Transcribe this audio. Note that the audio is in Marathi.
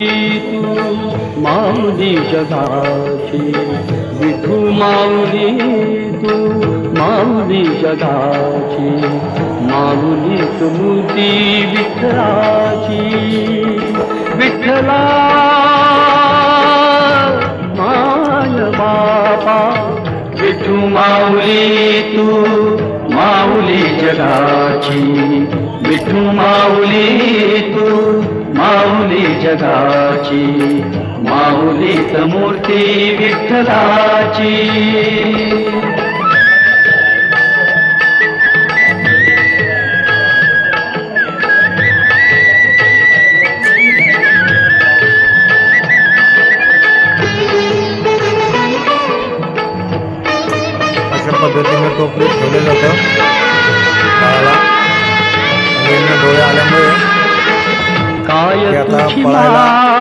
तू माऊली जगाची विठू माऊली तू माऊली जगाची माऊली मूर्ती विठ्ठलाची विठ्ठला माय बापा विठू माऊली तू माऊली जगाची विठू माऊली तू माऊली जगाची माऊलीत मूर्ती विठ्ठलाची अशा पद्धतीने टोपलीत ठेवले जातं बाळाला. डोळे आल्यामुळे काय आता तुझी पळायला